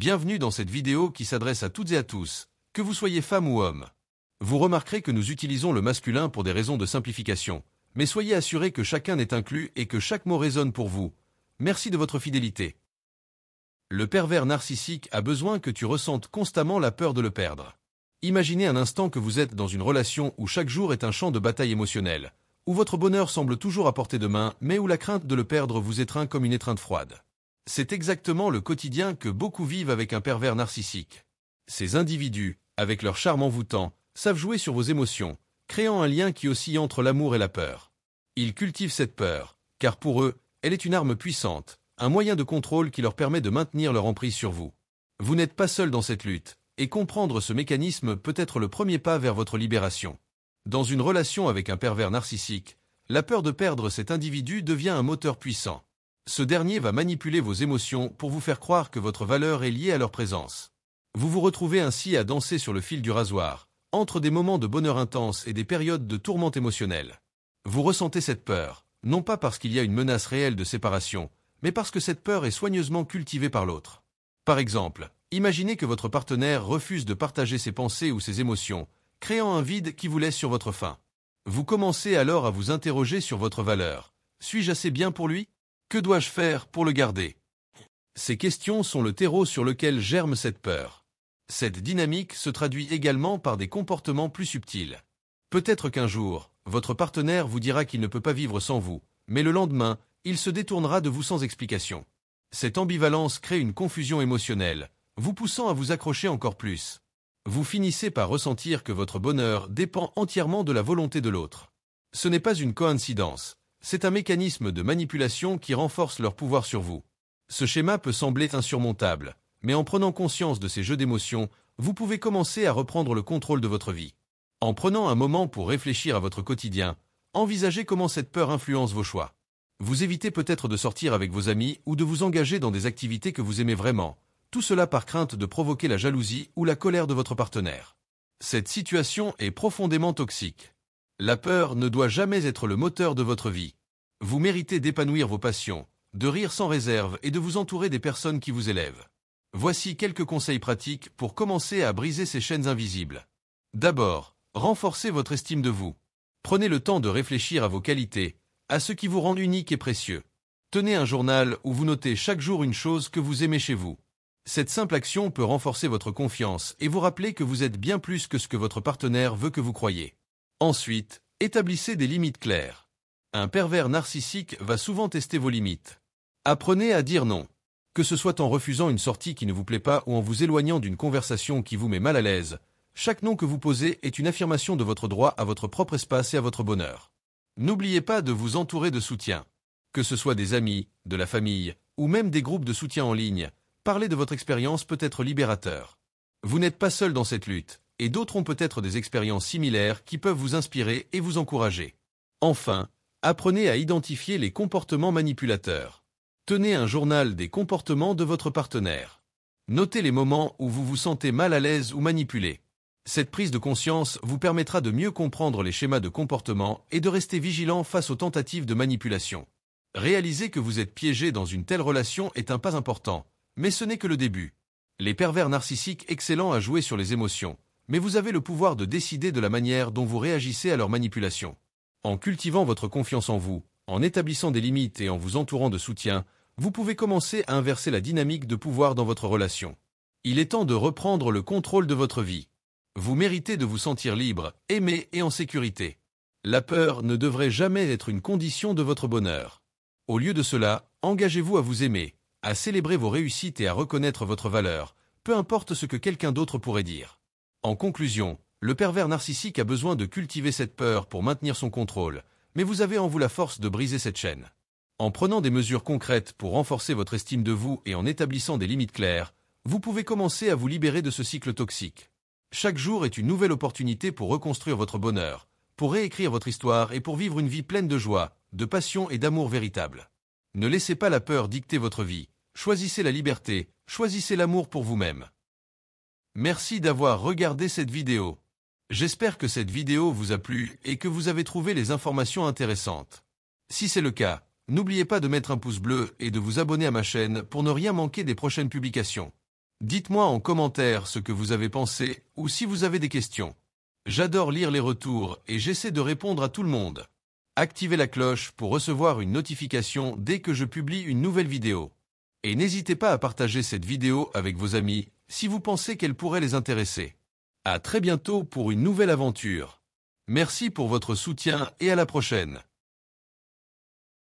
Bienvenue dans cette vidéo qui s'adresse à toutes et à tous, que vous soyez femme ou homme. Vous remarquerez que nous utilisons le masculin pour des raisons de simplification, mais soyez assurés que chacun est inclus et que chaque mot résonne pour vous. Merci de votre fidélité. Le pervers narcissique a besoin que tu ressentes constamment la peur de le perdre. Imaginez un instant que vous êtes dans une relation où chaque jour est un champ de bataille émotionnelle, où votre bonheur semble toujours à portée de main, mais où la crainte de le perdre vous étreint comme une étreinte froide. C'est exactement le quotidien que beaucoup vivent avec un pervers narcissique. Ces individus, avec leur charme envoûtant, savent jouer sur vos émotions, créant un lien qui oscille entre l'amour et la peur. Ils cultivent cette peur, car pour eux, elle est une arme puissante, un moyen de contrôle qui leur permet de maintenir leur emprise sur vous. Vous n'êtes pas seul dans cette lutte, et comprendre ce mécanisme peut être le premier pas vers votre libération. Dans une relation avec un pervers narcissique, la peur de perdre cet individu devient un moteur puissant. Ce dernier va manipuler vos émotions pour vous faire croire que votre valeur est liée à leur présence. Vous vous retrouvez ainsi à danser sur le fil du rasoir, entre des moments de bonheur intense et des périodes de tourmente émotionnelle. Vous ressentez cette peur, non pas parce qu'il y a une menace réelle de séparation, mais parce que cette peur est soigneusement cultivée par l'autre. Par exemple, imaginez que votre partenaire refuse de partager ses pensées ou ses émotions, créant un vide qui vous laisse sur votre faim. Vous commencez alors à vous interroger sur votre valeur. Suis-je assez bien pour lui ? Que dois-je faire pour le garder ? Ces questions sont le terreau sur lequel germe cette peur. Cette dynamique se traduit également par des comportements plus subtils. Peut-être qu'un jour, votre partenaire vous dira qu'il ne peut pas vivre sans vous, mais le lendemain, il se détournera de vous sans explication. Cette ambivalence crée une confusion émotionnelle, vous poussant à vous accrocher encore plus. Vous finissez par ressentir que votre bonheur dépend entièrement de la volonté de l'autre. Ce n'est pas une coïncidence. C'est un mécanisme de manipulation qui renforce leur pouvoir sur vous. Ce schéma peut sembler insurmontable, mais en prenant conscience de ces jeux d'émotions, vous pouvez commencer à reprendre le contrôle de votre vie. En prenant un moment pour réfléchir à votre quotidien, envisagez comment cette peur influence vos choix. Vous évitez peut-être de sortir avec vos amis ou de vous engager dans des activités que vous aimez vraiment, tout cela par crainte de provoquer la jalousie ou la colère de votre partenaire. Cette situation est profondément toxique. La peur ne doit jamais être le moteur de votre vie. Vous méritez d'épanouir vos passions, de rire sans réserve et de vous entourer des personnes qui vous élèvent. Voici quelques conseils pratiques pour commencer à briser ces chaînes invisibles. D'abord, renforcez votre estime de vous. Prenez le temps de réfléchir à vos qualités, à ce qui vous rend unique et précieux. Tenez un journal où vous notez chaque jour une chose que vous aimez chez vous. Cette simple action peut renforcer votre confiance et vous rappeler que vous êtes bien plus que ce que votre partenaire veut que vous croyiez. Ensuite, établissez des limites claires. Un pervers narcissique va souvent tester vos limites. Apprenez à dire non. Que ce soit en refusant une sortie qui ne vous plaît pas ou en vous éloignant d'une conversation qui vous met mal à l'aise, chaque non que vous posez est une affirmation de votre droit à votre propre espace et à votre bonheur. N'oubliez pas de vous entourer de soutien. Que ce soit des amis, de la famille, ou même des groupes de soutien en ligne, parler de votre expérience peut être libérateur. Vous n'êtes pas seul dans cette lutte, et d'autres ont peut-être des expériences similaires qui peuvent vous inspirer et vous encourager. Enfin, apprenez à identifier les comportements manipulateurs. Tenez un journal des comportements de votre partenaire. Notez les moments où vous vous sentez mal à l'aise ou manipulé. Cette prise de conscience vous permettra de mieux comprendre les schémas de comportement et de rester vigilant face aux tentatives de manipulation. Réaliser que vous êtes piégé dans une telle relation est un pas important, mais ce n'est que le début. Les pervers narcissiques excellent à jouer sur les émotions, mais vous avez le pouvoir de décider de la manière dont vous réagissez à leur manipulation. En cultivant votre confiance en vous, en établissant des limites et en vous entourant de soutien, vous pouvez commencer à inverser la dynamique de pouvoir dans votre relation. Il est temps de reprendre le contrôle de votre vie. Vous méritez de vous sentir libre, aimé et en sécurité. La peur ne devrait jamais être une condition de votre bonheur. Au lieu de cela, engagez-vous à vous aimer, à célébrer vos réussites et à reconnaître votre valeur, peu importe ce que quelqu'un d'autre pourrait dire. En conclusion, le pervers narcissique a besoin de cultiver cette peur pour maintenir son contrôle, mais vous avez en vous la force de briser cette chaîne. En prenant des mesures concrètes pour renforcer votre estime de vous et en établissant des limites claires, vous pouvez commencer à vous libérer de ce cycle toxique. Chaque jour est une nouvelle opportunité pour reconstruire votre bonheur, pour réécrire votre histoire et pour vivre une vie pleine de joie, de passion et d'amour véritable. Ne laissez pas la peur dicter votre vie. Choisissez la liberté, choisissez l'amour pour vous-même. Merci d'avoir regardé cette vidéo. J'espère que cette vidéo vous a plu et que vous avez trouvé les informations intéressantes. Si c'est le cas, n'oubliez pas de mettre un pouce bleu et de vous abonner à ma chaîne pour ne rien manquer des prochaines publications. Dites-moi en commentaire ce que vous avez pensé ou si vous avez des questions. J'adore lire les retours et j'essaie de répondre à tout le monde. Activez la cloche pour recevoir une notification dès que je publie une nouvelle vidéo. Et n'hésitez pas à partager cette vidéo avec vos amis si vous pensez qu'elle pourrait les intéresser. À très bientôt pour une nouvelle aventure. Merci pour votre soutien et à la prochaine.